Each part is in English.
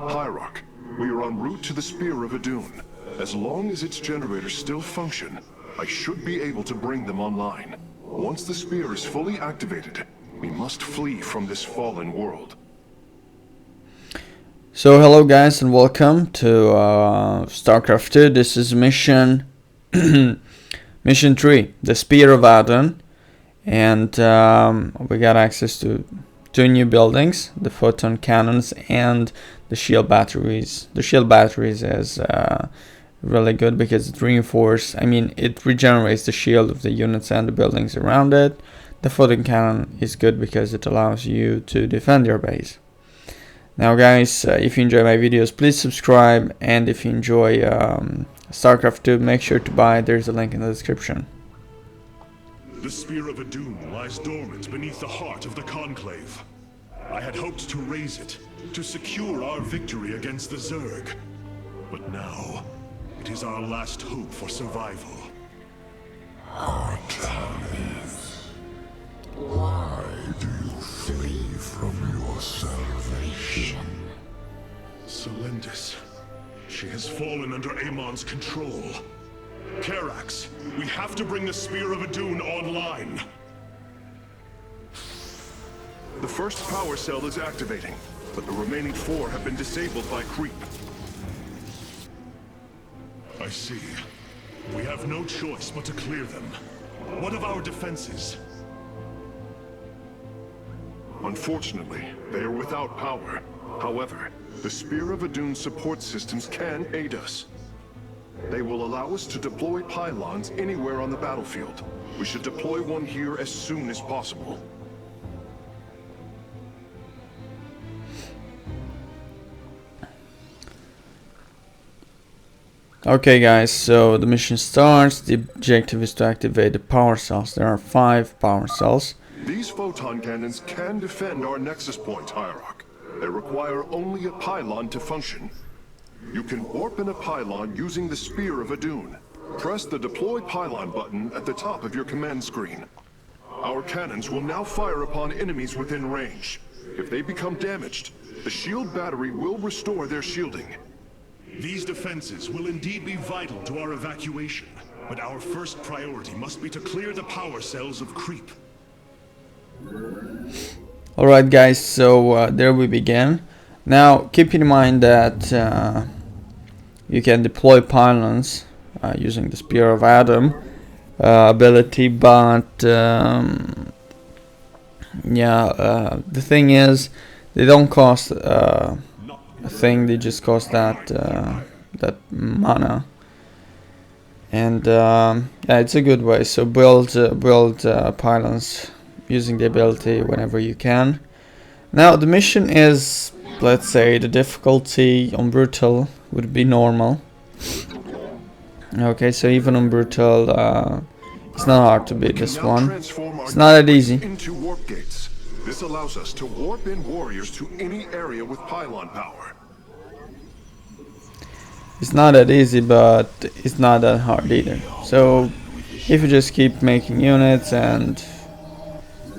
Hierarch, we are en route to the Spear of Adun. As long as its generators still function, I should be able to bring them online. Once the spear is fully activated, we must flee from this fallen world. So hello guys and welcome to StarCraft 2. This is mission mission 3, the Spear of Adun, and we got access to 2 new buildings, the photon cannons and the shield batteries. The shield batteries is really good because it it regenerates the shield of the units and the buildings around it. The photon cannon is good because it allows you to defend your base. Now guys, if you enjoy my videos, please subscribe, and if you enjoy StarCraft 2, make sure to buy it. There's a link in the description. The Spear of Adun lies dormant beneath the heart of the Conclave. I had hoped to raise it, to secure our victory against the Zerg. But now, it is our last hope for survival. Artanis, why do you flee from your salvation? Selendis. She has fallen under Amon's control. Karax, we have to bring the Spear of Adun online. The first power cell is activating, but the remaining 4 have been disabled by creep. I see. We have no choice but to clear them. What of our defenses? Unfortunately, they are without power. However, the Spear of Adun support systems can aid us. They will allow us to deploy pylons anywhere on the battlefield. We should deploy one here as soon as possible. Okay guys, so the mission starts. The objective is to activate the power cells. There are 5 power cells. These photon cannons can defend our nexus point, Hierarch. They require only a pylon to function. You can warp in a pylon using the Spear of Adun. Press the Deploy Pylon button at the top of your command screen. Our cannons will now fire upon enemies within range. If they become damaged, the shield battery will restore their shielding. These defenses will indeed be vital to our evacuation, but our first priority must be to clear the power cells of creep. Alright guys, so there we begin. Now keep in mind that you can deploy pylons using the Spear of Adun ability, but the thing is, they don't cost a thing, they just cost that mana, and yeah, it's a good way. So build pylons using the ability whenever you can. Now the mission is, let's say, the difficulty on brutal would be normal. Okay, so even on brutal, it's not hard to beat this one. It's not that easy. Into warp gates. This allows us to warp in warriors to any area with pylon power. It's not that easy, but it's not that hard either. So if you just keep making units and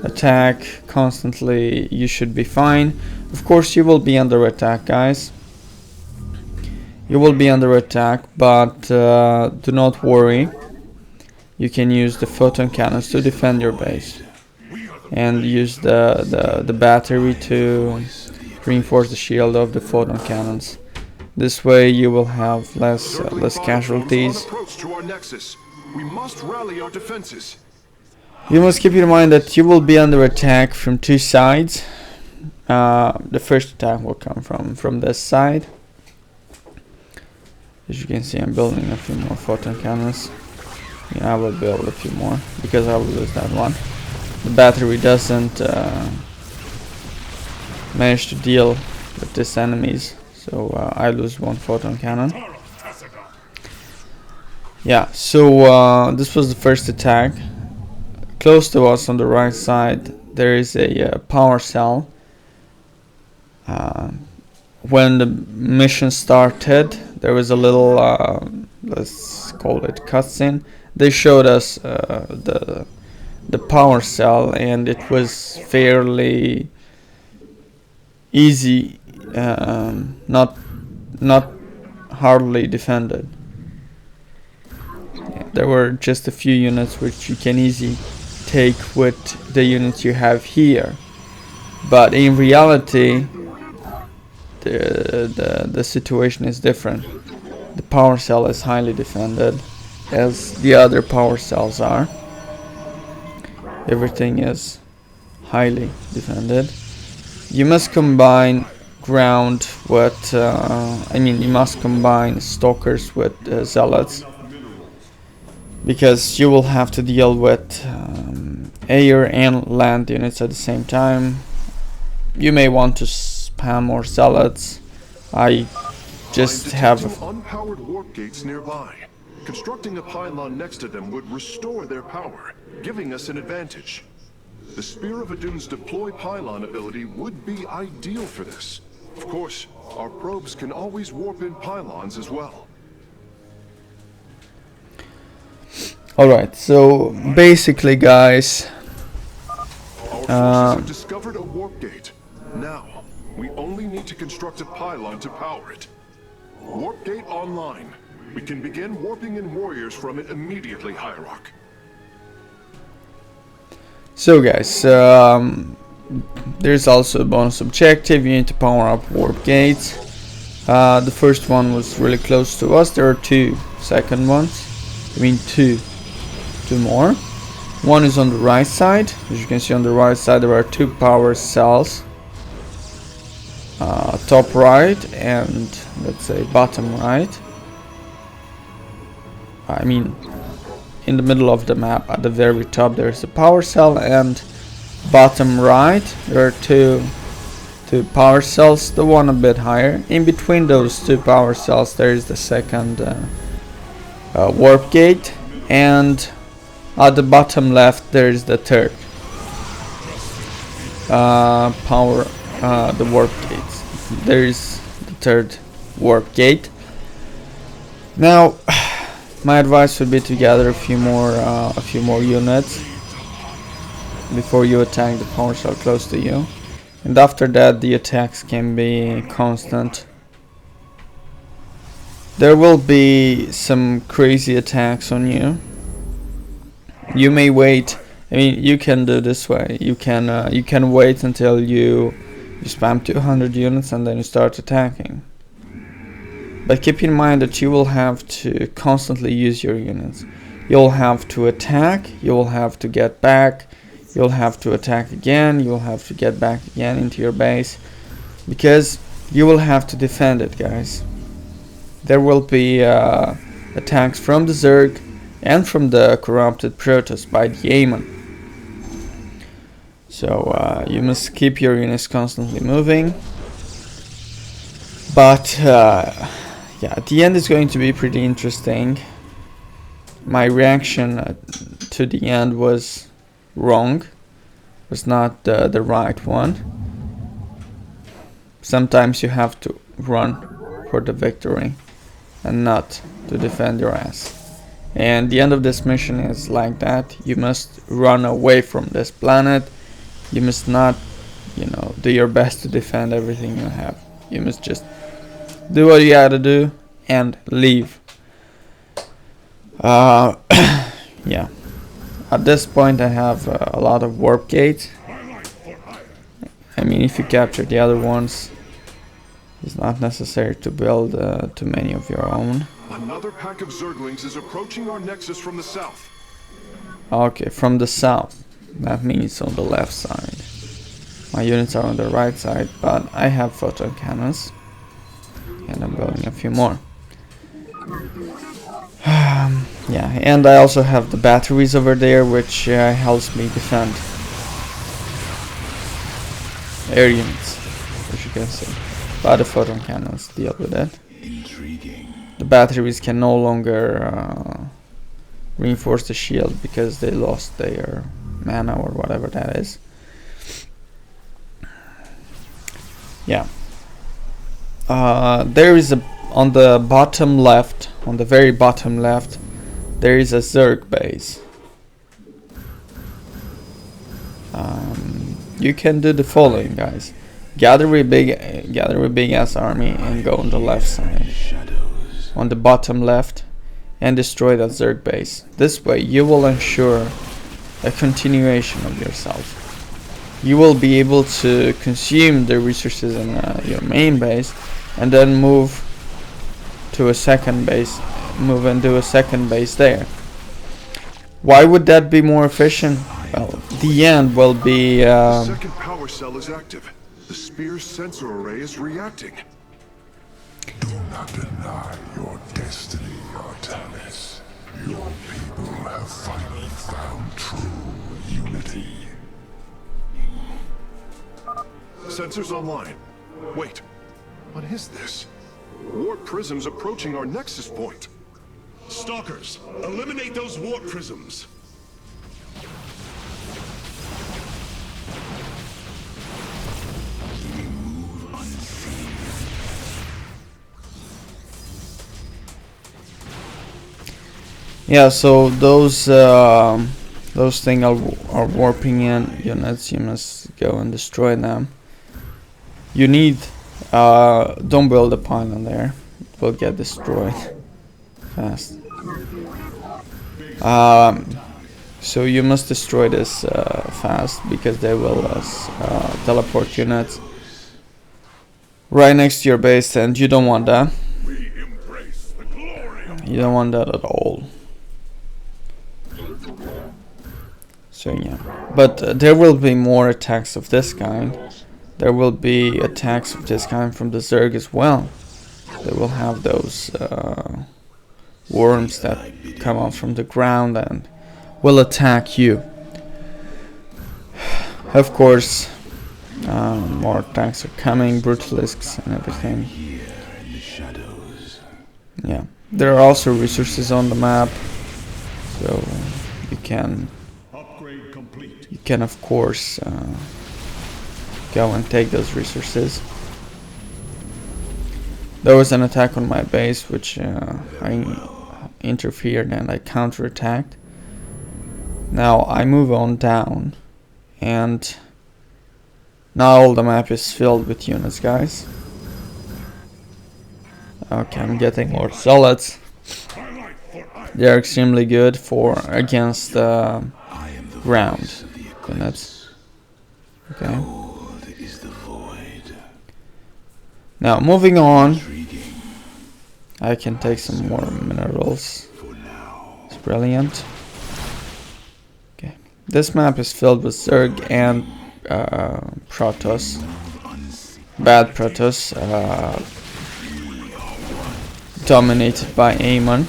attack constantly, you should be fine. Of course you will be under attack, guys. You will be under attack, but do not worry. You can use the photon cannons to defend your base, and use the battery to reinforce the shield of the photon cannons. This way you will have less casualties. We must rally our defenses. You must keep in mind that you will be under attack from 2 sides. The first attack will come from this side. As you can see, I'm building a few more photon cannons. Yeah, I will build a few more because I will lose that one. The battery doesn't manage to deal with these enemies, so I lose 1 photon cannon. Yeah, so this was the first attack. Close to us on the right side there is a power cell. When the mission started, there was a little let's call it cutscene. They showed us the power cell, and it was fairly easy not hardly defended. Yeah, there were just a few units which you can easily take with the units you have here, but in reality the situation is different. The power cell is highly defended, as the other power cells are. Everything is highly defended. You must combine ground with you must combine stalkers with zealots, because you will have to deal with air and land units at the same time. You may want to spam more zealots. I just have unpowered warp gates nearby. Constructing a pylon next to them would restore their power, giving us an advantage. The Spear of Adun's deploy pylon ability would be ideal for this. Of course, our probes can always warp in pylons as well. Alright, so basically, guys, Our forces have discovered a warp gate. Now, we only need to construct a pylon to power it. Warp gate online. We can begin warping in warriors from it immediately, Hierarch. so guys, there's also a bonus objective. You need to power up warp gates. The first one was really close to us. There are two second ones. I mean two more. One is on the right side. As you can see on the right side, there are two power cells. Top right and let's say bottom right. I mean, in the middle of the map at the very top there's a power cell, and bottom right there are two power cells, the one a bit higher. In between those two power cells there is the second warp gate, and at the bottom left there is the third the warp gates. There is the third warp gate. Now my advice would be to gather a few more units before you attack the power cell close to you, and after that the attacks can be constant. There will be some crazy attacks on you. You may wait. I mean, you can do this way. You can wait until you spam 200 units and then you start attacking. But keep in mind that you will have to constantly use your units. You'll have to attack, you'll have to get back, you'll have to attack again, you'll have to get back again into your base, because you will have to defend it, guys. There will be attacks from the Zerg and from the corrupted Protoss by the Amon. So you must keep your units constantly moving. But yeah, at the end is going to be pretty interesting. My reaction to the end was wrong, was not the right one. Sometimes you have to run for the victory and not to defend your ass. And the end of this mission is like that. You must run away from this planet. You must not, do your best to defend everything you have. You must just do what you gotta do and leave. Yeah. At this point I have a lot of warp gates. I mean, if you capture the other ones, it's not necessary to build too many of your own. Another pack of Zerglings is approaching our nexus from the south. Okay, from the south. That means on the left side. My units are on the right side, but I have photon cannons. And I'm building a few more. Yeah, and I also have the batteries over there, which helps me defend air units, as you can see. But the photon cannons deal with it. Intriguing. The batteries can no longer reinforce the shield because they lost their mana or whatever that is. Yeah. There is on the bottom left, on the very bottom left, there is a Zerg base. You can do the following, guys. gather a big ass army and go on the left side, on the bottom left, and destroy that Zerg base. This way you will ensure a continuation of yourself. You will be able to consume the resources in your main base and then move to a second base, move and do a second base there. Why would that be more efficient? Well, the end will be The second power cell is active. The spear's sensor array is reacting. Do not deny your destiny, Artanis. Your people have finally found true unity. Sensors online. Wait, what is this? Warp prisms approaching our nexus point. Stalkers, eliminate those warp prisms. yeah, so those things are warping in units. You must go and destroy them. You need don't build a pylon there, it will get destroyed fast. So you must destroy this fast, because they will teleport units right next to your base, and you don't want that. You don't want that at all. So yeah, but there will be more attacks of this kind. There will be attacks of this kind from the Zerg as well. They will have those worms that come out from the ground and will attack you. Of course, more attacks are coming, brutalisks and everything. Yeah, there are also resources on the map, so you can of course go and take those resources. There was an attack on my base, which I interfered and I counterattacked. Now I move on down, and now all the map is filled with units, guys. Okay, I'm getting more solids. They're extremely good for against ground units. Okay. Now moving on, I can take some more minerals. It's brilliant. Okay, this map is filled with Zerg and Protoss. Bad Protoss, dominated by Amon.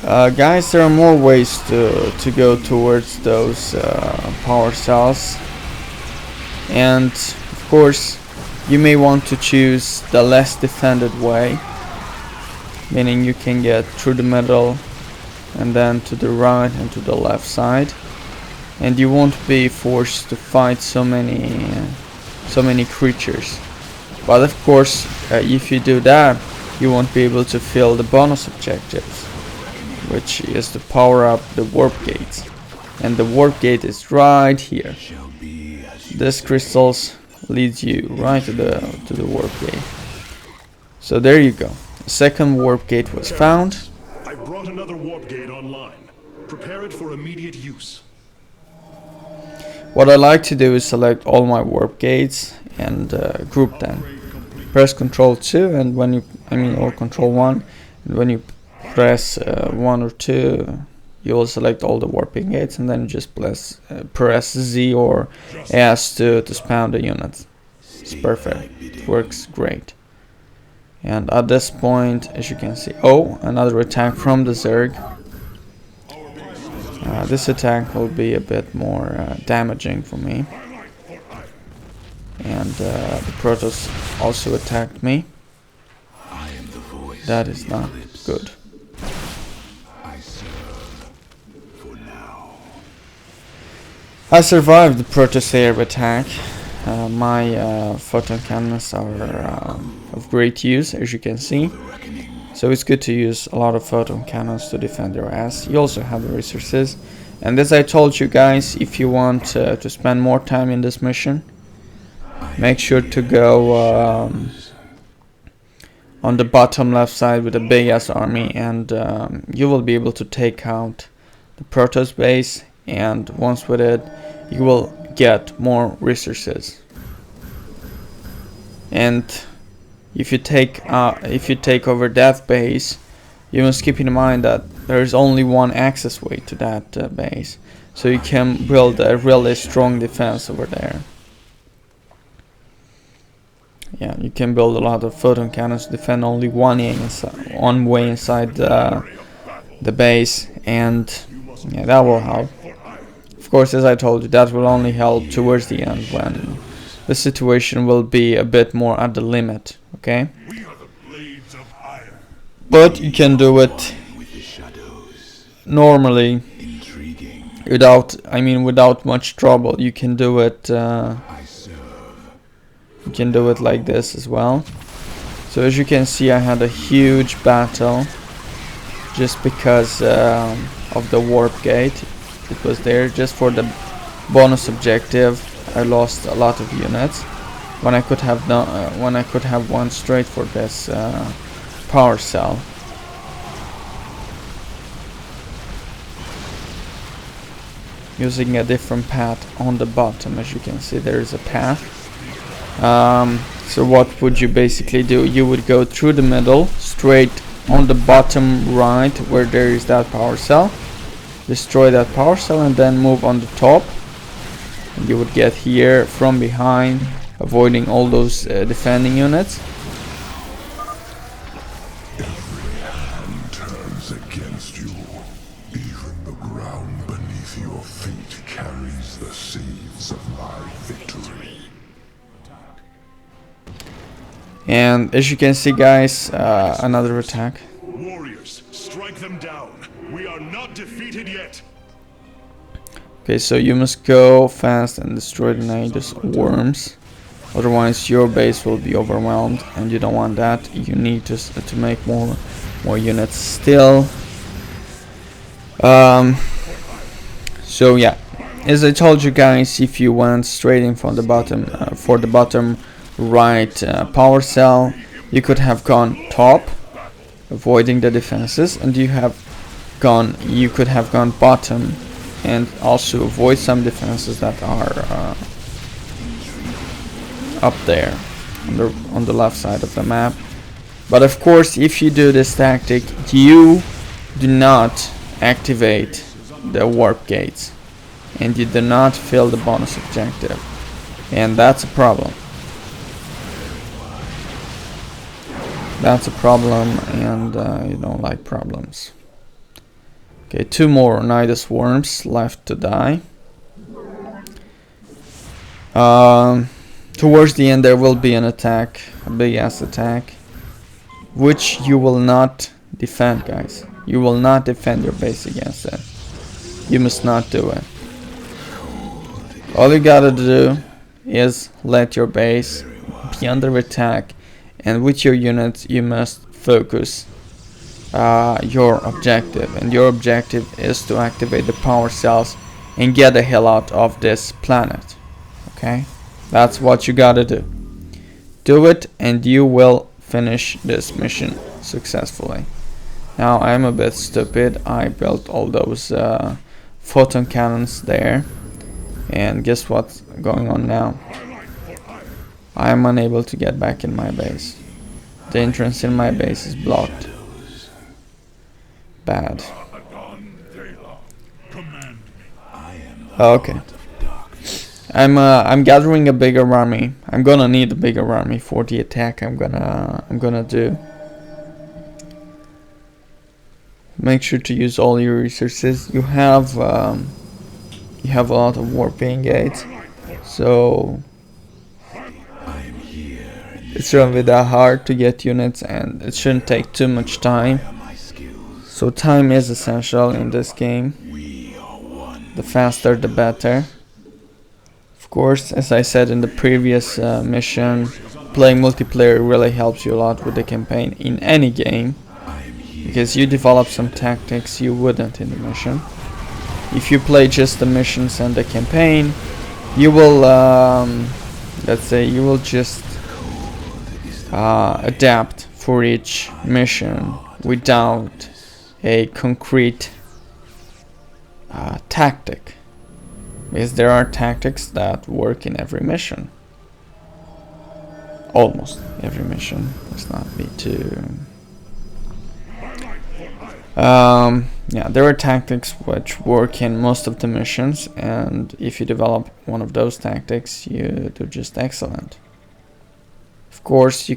Guys, there are more ways to go towards those power cells, and of course you may want to choose the less defended way, meaning you can get through the middle and then to the right and to the left side, and you won't be forced to fight so many creatures. But of course, if you do that, you won't be able to fill the bonus objectives, which is to power up the warp gate, and the warp gate is right here. This crystals leads you right to the warp gate. So there you go. The second warp gate was found. I brought another warp gate online. Prepare it for immediate use. What I like to do is select all my warp gates and group them. Press Ctrl 2, and when you, or Ctrl 1, and when you press 1 or 2, you will select all the warping gates, and then just press Z or S to spawn the units. It's perfect. It works great. And at this point, as you can see, another attack from the Zerg. This attack will be a bit more damaging for me. And the Protoss also attacked me. That is not good. I survived the Protoss air attack. My photon cannons are of great use, as you can see. So it's good to use a lot of photon cannons to defend your ass. You also have the resources, And as I told you guys, if you want to spend more time in this mission, make sure to go on the bottom left side with a big ass army, and you will be able to take out the Protoss base, and once with it you will get more resources. And if you take over that base, you must keep in mind that there is only one access way to that base, so you can build a really strong defense over there. Yeah, you can build a lot of photon cannons to defend only one way inside the base, and yeah, that will help. Of course, as I told you, that will only help towards the end when the situation will be a bit more at the limit. Okay, but you can do it normally without much trouble. You can do it. You can do it like this as well. So as you can see, I had a huge battle just because of the warp gate. It was there just for the bonus objective. I lost a lot of units when I could have one straight for this power cell. Using a different path on the bottom, as you can see, there is a path. So what would you basically do? You would go through the middle, straight on the bottom right where there is that power cell, destroy that power cell, and then move on the top, and you would get here from behind, avoiding all those defending units. Every hand turns against you. Even the ground beneath your feet carries the seeds of my victory. And as you can see, guys, another attack. Warriors, strike them down. We are not defeated yet. Okay, so you must go fast and destroy the natives worms, otherwise your base will be overwhelmed, and you don't want that. You need to make more units still. So yeah, as I told you guys, if you went straight in from the bottom for the bottom right power cell, you could have gone top, avoiding the defenses, and you could have gone bottom and also avoid some defenses that are up there on the left side of the map. But of course, if you do this tactic, you do not activate the warp gates and you do not fill the bonus objective, and that's a problem. That's a problem, and you don't like problems. Okay, 2 more Nidus worms left to die. Towards the end there will be an attack, a big ass attack, which you will not defend, guys. You will not defend your base against it. You must not do it. All you gotta do is let your base be under attack, and with your units you must focus your objective, and your objective is to activate the power cells and get the hell out of this planet. Okay, that's what you gotta do it, and you will finish this mission successfully. Now I'm a bit stupid. I built all those photon cannons there, and guess what's going on now? I am unable to get back in my base. The entrance in my base is blocked. Bad. Okay. I'm gathering a bigger army. I'm gonna need a bigger army for the attack I'm gonna do. Make sure to use all your resources. You have a lot of warping gates, so it's not really that hard to get units, and it shouldn't take too much time. So time is essential in this game. The faster the better. Of course, as I said in the previous mission, playing multiplayer really helps you a lot with the campaign in any game, because you develop some tactics you wouldn't in the mission. if you play just the missions and the campaign, you will let's say you will just adapt for each mission without a concrete tactic, because there are tactics that work in every mission, almost every mission. Let's not be too yeah, there are tactics which work in most of the missions, and if you develop one of those tactics, you do just excellent. Of course,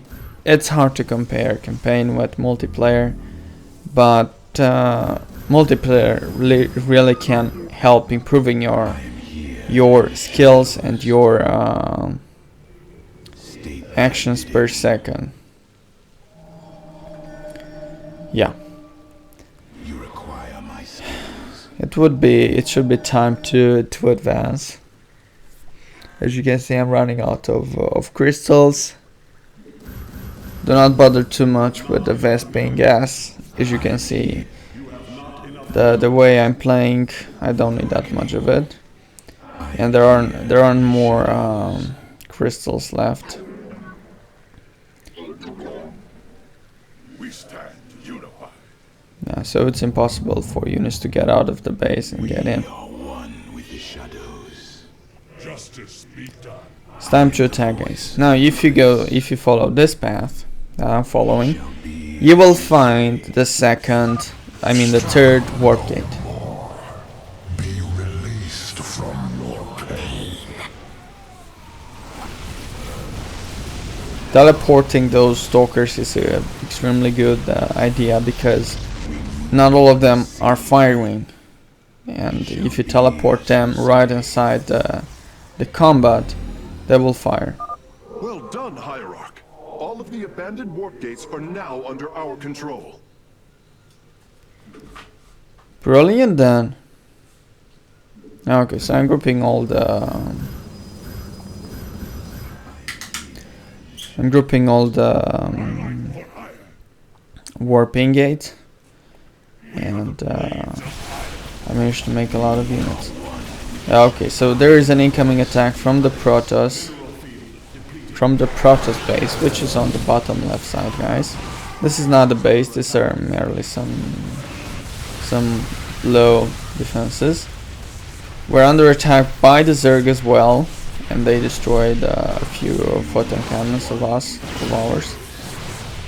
it's hard to compare campaign with multiplayer, but multiplayer really can help improving your skills and your actions per second. Yeah. It should be time to advance. As you can see, I'm running out of crystals. Do not bother too much with the Vespene gas. As you can see, the way I'm playing, I don't need that much of it, and there aren't more crystals left. Yeah, so it's impossible for units to get out of the base and get in. It's time to attack, guys. Now, if you follow this path that I'm following, you will find the third warp gate. Be released from your pain. Teleporting those stalkers is an extremely good idea, because not all of them are firing, and if you teleport them right inside the combat, they will fire. Well done, Hierarch. All of the abandoned warp gates are now under our control. Brilliant then. Okay, so I'm grouping all the warping gates, and I managed to make a lot of units. Okay, so there is an incoming attack from the Protoss base, which is on the bottom left side, guys. This is not the base, these are merely some low defenses. We're under attack by the Zerg as well, and they destroyed a few photon cannons of ours.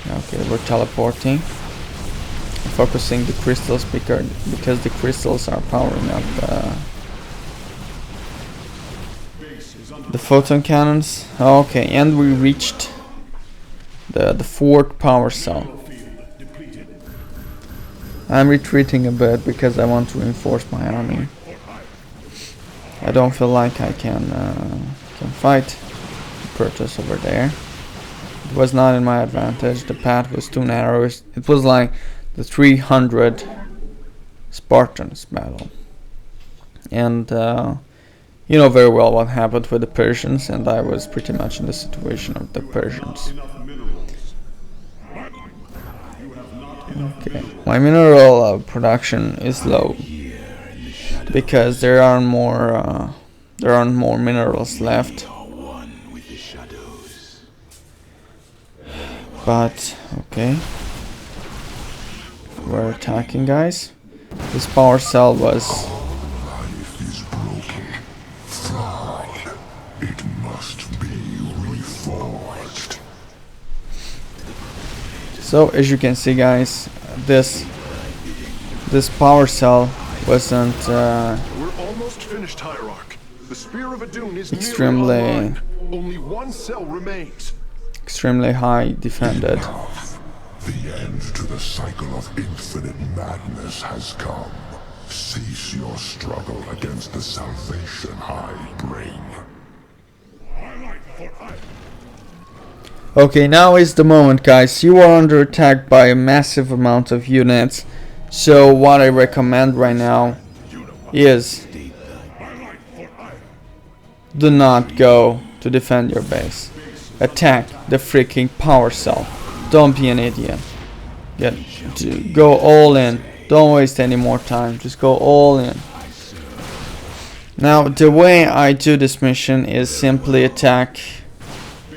Okay, we're teleporting, focusing the crystals because the crystals are powering up the photon cannons. Okay, and we reached the fourth power cell. I'm retreating a bit because I want to reinforce my army. I don't feel like I can fight the Protoss over there. It was not in my advantage. The path was too narrow. It was like the 300 Spartans battle, and you know very well what happened with the Persians, and I was pretty much in the situation of the Persians. Okay, my mineral production is low because there aren't more minerals left. But okay, we're attacking, guys. This power cell was. Life is broken, flawed. It must be reforged. So as you can see, guys, this power cell wasn't We're almost finished, Hierarch. The Spear of Adun is extremely nearly online. Only one cell remains. Extremely high defended. The end to the cycle of infinite madness has come. Cease your struggle against the salvation I bring. Okay, now is the moment, guys. You are under attack by a massive amount of units. So what I recommend right now is do not go to defend your base. Attack the freaking power cell. Don't be an idiot. Go all in. Don't waste any more time. Just go all in. Now the way I do this mission is simply attack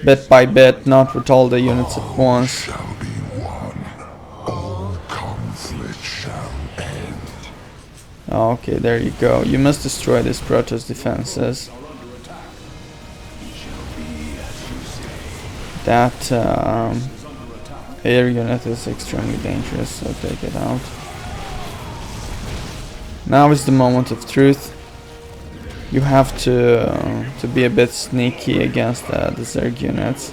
bit by bit, not with all the units at once. Shall be one. All conflict shall end. Okay, there you go. You must destroy this Protoss defenses. That air unit is extremely dangerous, so take it out. Now is the moment of truth. You have to be a bit sneaky against the Zerg units.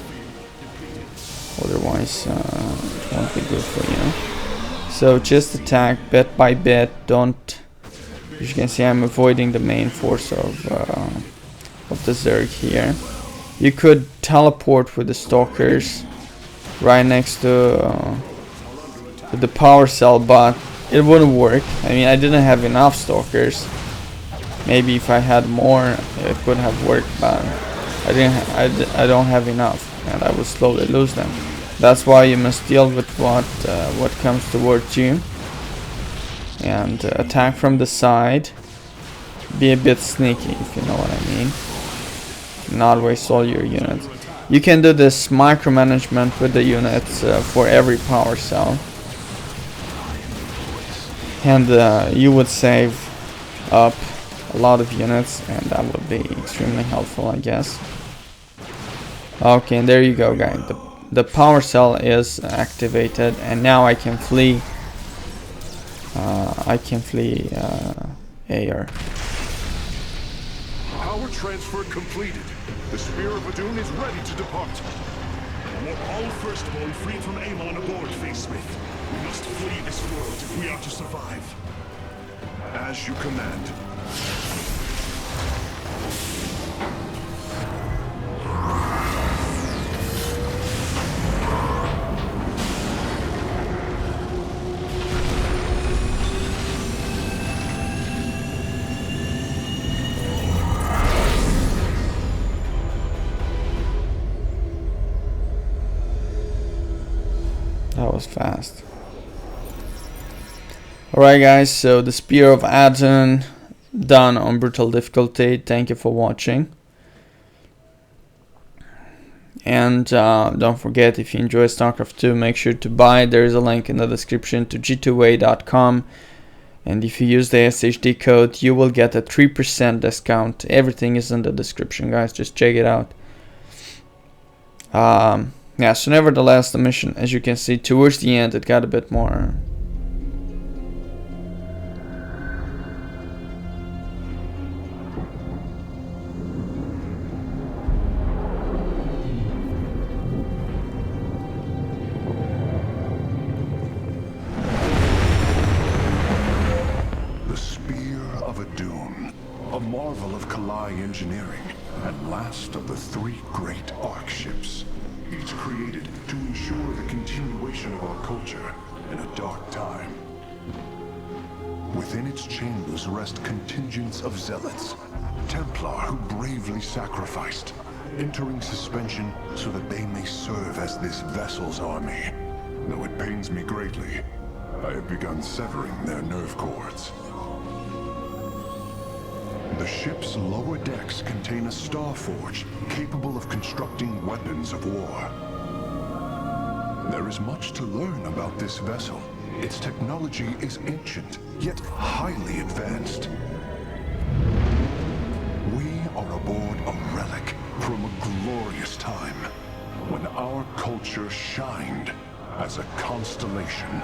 Otherwise, it won't be good for you. So just attack bit by bit. Don't. As you can see, I'm avoiding the main force of the Zerg here. You could teleport with the stalkers right next to the power cell, but it wouldn't work. I mean, I didn't have enough stalkers. Maybe if I had more, it could have worked, but I don't have enough, and I will slowly lose them. That's why you must deal with what comes towards you, and attack from the side. Be a bit sneaky, if you know what I mean. Not waste all your units. You can do this micromanagement with the units for every power cell, and you would save up a lot of units, and that would be extremely helpful, I guess. Okay, and there you go, guys. The power cell is activated, and now I can flee. Aiur. Power transfer completed. The Spear of Adun is ready to depart. I want all firstborn freed from Amon aboard, Facesmith. We must flee this world if we are to survive. As you command. That was fast. Alright guys, so the Spear of Adun done on brutal difficulty. Thank you for watching. And don't forget, if you enjoy StarCraft II, make sure to buy. There is a link in the description to g2a.com. And if you use the SHD code, you will get a 3% discount. Everything is in the description, guys. Just check it out. Yeah, so nevertheless, the mission, as you can see, towards the end, it got a bit more. The Spear of Adun, a marvel of Kalai engineering, and last of the 3 great Ark ships. Each created to ensure the continuation of our culture in a dark time. Within its chambers rest contingents of zealots, Templar who bravely sacrificed, entering suspension so that they may serve as this vessel's army. Though it pains me greatly, I have begun severing their nerve cords. The ship's lower decks contain a star forge capable of constructing weapons of war. There is much to learn about this vessel. Its technology is ancient, yet highly advanced. We are aboard a relic from a glorious time, when our culture shined as a constellation.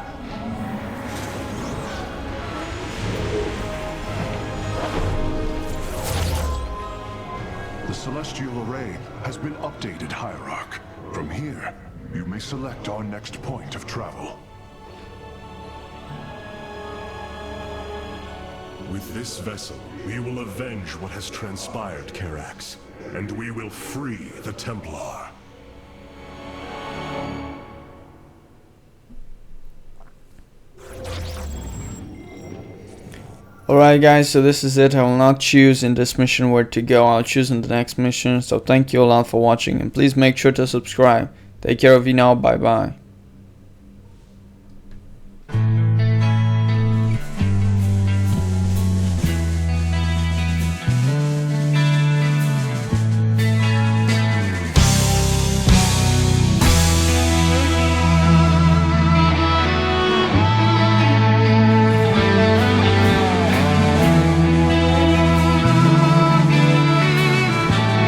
The celestial array has been updated, Hierarch. From here, you may select our next point of travel. With this vessel, we will avenge what has transpired, Karax, and we will free the Templar. Alright guys, so this is it. I will not choose in this mission where to go. I'll choose in the next mission. So thank you a lot for watching, and please make sure to subscribe. Take care of you now. Bye bye.